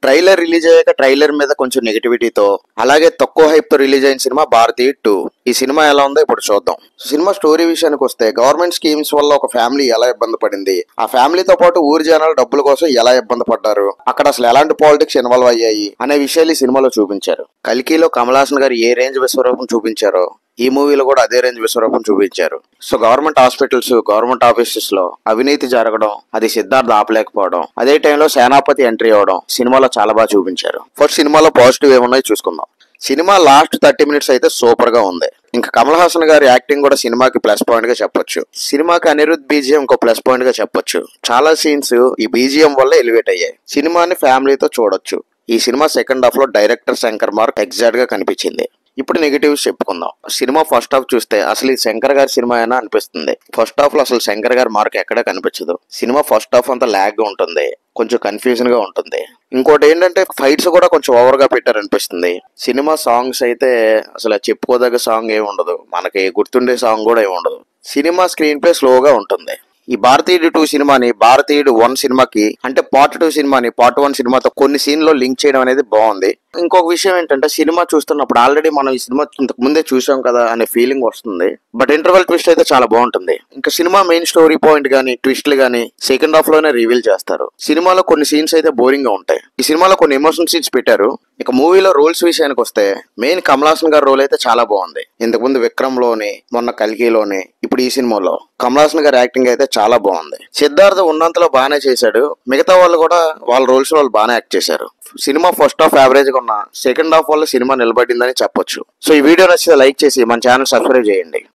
Trailer release అయ్యాక trailer మీద కొంచెం నెగిటివిటీతో అలాగే తక్కువ హైప్ తో రిలీజ్ అయిన సినిమా భారతీయ 2. ఈ సినిమా ఎలా ఉందో ఇప్పుడు చూద్దాం. సినిమా స్టోరీ విషయానికి వస్తే గవర్నమెంట్ స్కీమ్స్ వల్ల ఒక ఫ్యామిలీ ఎలా ఇబ్బంది పడింది, ఆ ఫ్యామిలీతో పాటు ఊరి జనాలు డబ్బుల కోసం ఎలా ఇబ్బంది పడ్డారు, అక్కడ అసలు ఎలాంటి పాలిటిక్స్ ఇన్వాల్వ్ అయ్యాయి అనే విషయాలు ఈ సినిమాలో చూపించారు. కల్కిలో కమల్ హాసన్ గారు ఏ రేంజ్ విశ్వరూపం చూపించారో ఈ మూవీలో కూడా అదే రేంజ్ విశ్వరూపం చూపించారు. So government hospitals, government offices లో అవినీతి జరగడం, అది సిద్ధార్థ్ ఆపలేకపోవడం, అదే టైంలో సేనాపతి ఎంట్రీ అవడం సినిమాలో చాలా బాగా చూపించారు. ఫస్ట్ సినిమాలో పాజిటివ్ ఏమున్నాయో చూసుకుందాం. సినిమా లాస్ట్ 30 minutes అయితే సూపర్ గా ఉంది. ఇంకా కమల్ హాసన్ గారి యాక్టింగ్ కూడా సినిమాకి ప్లస్ పాయింట్ గా చెప్పొచ్చు. సినిమాకి అనిరుద్ బీజిఎం ఇంకో ప్లస్ పాయింట్ గా చెప్పొచ్చు. చాలా సీన్స్ ఈ బీజిఎం వల్ల ఎలివేట్ అయ్యాయి. సినిమాని ఫ్యామిలీతో చూడొచ్చు. ఈ సినిమా సెకండ్ హాఫ్ లో డైరెక్టర్ శంకర్ మార్క్ ఎగ్జాక్ట్ గా కనిపించింది. ఇప్పుడు నెగిటివ్స్ చెప్పుకుందాం. సినిమా ఫస్ట్ హాఫ్ చూస్తే అసలు ఈ శంకర్ గారి సినిమా అయినా అనిపిస్తుంది. ఫస్ట్ హాఫ్ లో అసలు శంకర్ గారి మార్క్ ఎక్కడా కనిపించదు. సినిమా ఫస్ట్ హాఫ్ అంతా ల్యాగ్ గా ఉంటుంది, కొంచెం కన్ఫ్యూజన్ గా ఉంటుంది. ఇంకోటి ఏంటంటే ఫైట్స్ కూడా కొంచెం ఓవర్ గా పెట్టారనిపిస్తుంది. సినిమా సాంగ్స్ అయితే అసలు చెప్పుకోదగ్గ సాంగ్ ఏమి ఉండదు, మనకి గుర్తుండే సాంగ్ కూడా ఏమి ఉండదు. సినిమా స్క్రీన్ ప్లే స్లోగా ఉంటుంది. ఈ భారతీయుడు 2 సినిమాని భారతీయుడు 1 సినిమాకి అంటే పార్ట్ 2 సినిమాని పార్ట్ 1 సినిమాతో కొన్ని సీన్లో లింక్ చేయడం అనేది బాగుంది. ఇంకొక విషయం ఏంటంటే సినిమా చూస్తున్నప్పుడు ఆల్రెడీ మనం ఈ సినిమా ఇంతకు ముందే చూసాం కదా అనే ఫీలింగ్ వస్తుంది. బట్ ఇంటర్వెల్ ట్విస్ట్ అయితే చాలా బాగుంటుంది. ఇంకా సినిమా మెయిన్ స్టోరీ పాయింట్ గానీ ట్విస్ట్లు గానీ సెకండ్ హాఫ్ లోనే రివీల్ చేస్తారు. సినిమాలో కొన్ని సీన్స్ అయితే బోరింగ్ గా ఉంటాయి. ఈ సినిమాలో కొన్ని ఎమోషన్ సీన్స్ పెట్టారు. ఇక మూవీలో రోల్స్ విషయానికి వస్తే మెయిన్ కమల్ హాసన్ గారి రోల్ అయితే చాలా బాగుంది. ఇంతకుముందు విక్రమ్ లోని, మొన్న కల్కిలోని, ఇప్పుడు ఈ సినిమాలో కమల్ హాసన్ గారి యాక్టింగ్ అయితే చాలా బాగుంది. సిద్ధార్థ్ ఉన్నంతలో బాగానే చేశాడు. మిగతా వాళ్ళు కూడా వాళ్ళ రోల్స్ వాళ్ళు బాగానే యాక్ట్ చేశారు. సినిమా ఫస్ట్ హాఫ్ యావరేజ్ గా ఉన్న సెకండ్ హాఫ్ వల్ల సినిమా నిలబడిందని చెప్పొచ్చు. సో ఈ వీడియో నచ్చితే లైక్ చేసి మన ఛానల్ సబ్స్క్రైబ్ చేయండి.